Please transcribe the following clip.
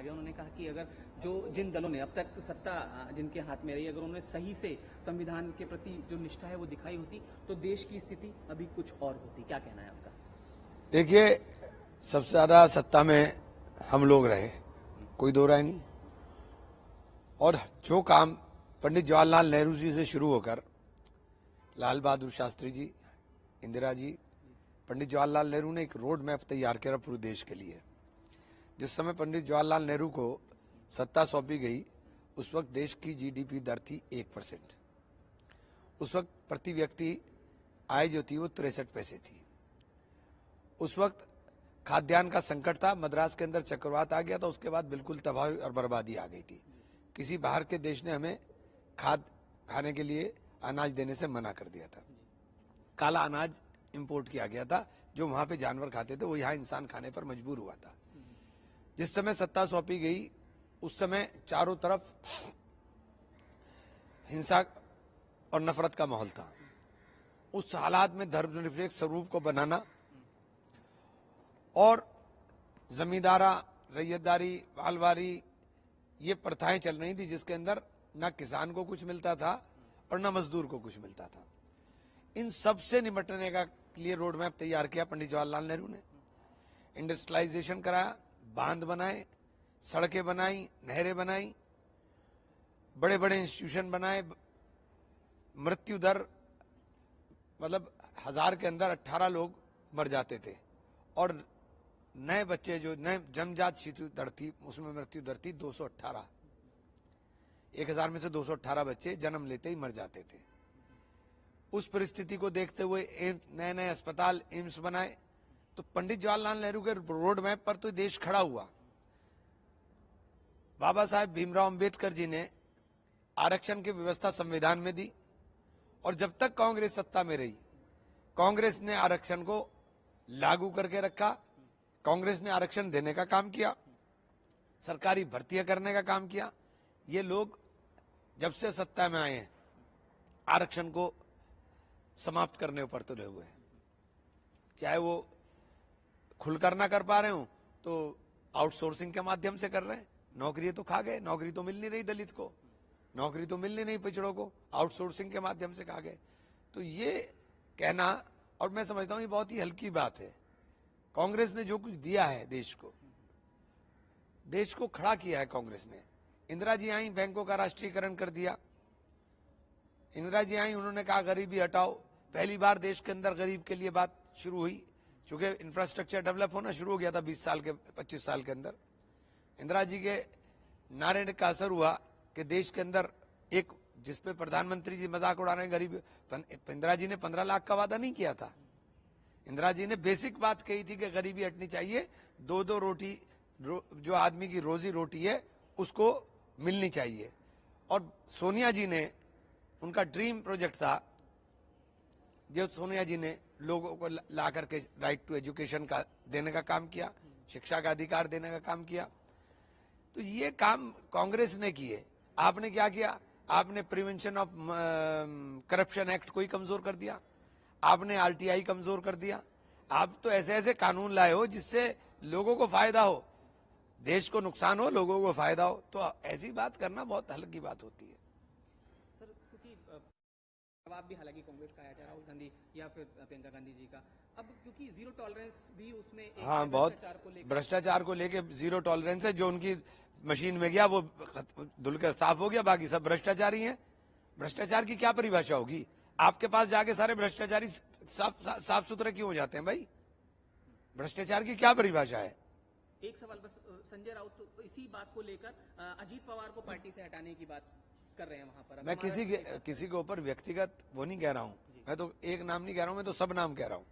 गया। उन्होंने कहा कि अगर जिन दलों ने अब तक सत्ता जिनके हाथ में रही, अगर उन्होंने सही से संविधान के प्रति जो निष्ठा है वो दिखाई होती तो देश की स्थिति अभी कुछ और होती। क्या कहना है आपका? देखिए, सबसे ज्यादा सत्ता में हम लोग रहे, कोई दो राय नहीं। और जो काम पंडित जवाहरलाल नेहरू जी से शुरू होकर लाल बहादुर शास्त्री जी, इंदिरा जी, पंडित जवाहरलाल नेहरू ने एक रोड मैप तैयार किया पूरे देश के लिए। जिस समय पंडित जवाहरलाल नेहरू को सत्ता सौंपी गई, उस वक्त देश की जीडीपी दर थी 1%। उस वक्त प्रति व्यक्ति आय जो थी वो 63 पैसे थी। उस वक्त खाद्यान्न का संकट था, मद्रास के अंदर चक्रवात आ गया था, उसके बाद बिल्कुल तबाही और बर्बादी आ गई थी। किसी बाहर के देश ने हमें खाने के लिए अनाज देने से मना कर दिया था। काला अनाज इंपोर्ट किया गया था, जो वहां पे जानवर खाते थे वो यहाँ इंसान खाने पर मजबूर हुआ था। जिस समय सत्ता सौंपी गई, उस समय चारों तरफ हिंसा और नफरत का माहौल था। उस हालात में धर्मनिरपेक्ष स्वरूप को बनाना और जमींदारा, रैयतदारी, मालवारी, ये प्रथाएं चल रही थी, जिसके अंदर न किसान को कुछ मिलता था और न मजदूर को कुछ मिलता था। इन सब से निपटने का लिए रोड मैप तैयार किया पंडित जवाहरलाल नेहरू ने। इंडस्ट्रियलाइजेशन कराया, बांध बनाए, सड़कें बनाई, नहरें बनाई, बड़े बड़े इंस्टीट्यूशन बनाए। मृत्यु दर मतलब 1000 के अंदर 18 लोग मर जाते थे, और नए बच्चे जो नए जन्मजात शिशु दर थी, उसमें मृत्यु दर थी 218। 1000 में से 218 बच्चे जन्म लेते ही मर जाते थे। उस परिस्थिति को देखते हुए नए नए अस्पताल, एम्स बनाए। तो पंडित जवाहरलाल नेहरू के रोड मैप पर तो देश खड़ा हुआ। बाबा साहेब भीमराव अंबेडकर जी ने आरक्षण की व्यवस्था संविधान में दी, और जब तक कांग्रेस सत्ता में रही, कांग्रेस ने आरक्षण को लागू करके रखा। कांग्रेस ने आरक्षण देने का काम किया, सरकारी भर्तियां करने का काम किया। ये लोग जब से सत्ता में आए हैं, आरक्षण को समाप्त करने पर तुले हुए हैं। चाहे वो खुलकर ना कर पा रहे हो तो आउटसोर्सिंग के माध्यम से कर रहे हैं। नौकरी तो खा गए, नौकरी तो मिल नहीं रही दलित को, नौकरी तो मिल नहीं पिछड़ों को, आउटसोर्सिंग के माध्यम से खा गए। तो ये कहना, और मैं समझता हूं ये बहुत ही हल्की बात है। कांग्रेस ने जो कुछ दिया है देश को खड़ा किया है कांग्रेस ने। इंदिरा जी आई, बैंकों का राष्ट्रीयकरण कर दिया। इंदिरा जी आई, उन्होंने कहा गरीबी हटाओ। पहली बार देश के अंदर गरीब के लिए बात शुरू हुई, चूंकि इंफ्रास्ट्रक्चर डेवलप होना शुरू हो गया था 25 साल के अंदर। इंदिरा जी के नारे का असर हुआ कि देश के अंदर एक, जिसपे प्रधानमंत्री जी मजाक उड़ा रहे हैं, गरीब, इंदिरा जी ने 15 लाख का वादा नहीं किया था। इंदिरा जी ने बेसिक बात कही थी कि गरीबी हटनी चाहिए, 2-2 रोटी जो आदमी की रोजी रोटी है उसको मिलनी चाहिए। और सोनिया जी ने, उनका ड्रीम प्रोजेक्ट था, जो सोनिया जी ने लोगों को ला करके राइट टू एजुकेशन का देने का काम किया, शिक्षा का अधिकार देने का काम किया। तो ये काम कांग्रेस ने किए। आपने क्या किया? आपने प्रिवेंशन ऑफ करप्शन एक्ट को ही कमजोर कर दिया, आपने आरटीआई कमजोर कर दिया। आप तो ऐसे ऐसे कानून लाए हो जिससे लोगों को फायदा हो, देश को नुकसान हो, लोगों को फायदा हो। तो ऐसी बात करना बहुत हल्की बात होती है। सर, क्योंकि जवाब भी हालांकि कांग्रेस का आया था, राहुल गांधी या फिर प्रियंका गांधी जी का, अब क्योंकि जीरो टॉलरेंस भी उसमें एक, हाँ, बहुत भ्रष्टाचार को लेके जीरो टॉलरेंस है। जो उनकी मशीन में गया वो धुल के साफ हो गया, बाकी सब भ्रष्टाचारी हैं। भ्रष्टाचार की क्या परिभाषा होगी? आपके पास जाके सारे भ्रष्टाचारी साफ सुथरे क्यों हो जाते हैं भाई? भ्रष्टाचार की क्या परिभाषा है? एक सवाल बस, संजय राउत तो इसी बात को लेकर अजीत पवार को पार्टी से हटाने की बात कर रहे हैं वहां पर। मैं किसी के ऊपर व्यक्तिगत वो नहीं कह रहा हूं, मैं तो एक नाम नहीं कह रहा हूं, मैं तो सब नाम कह रहा हूं।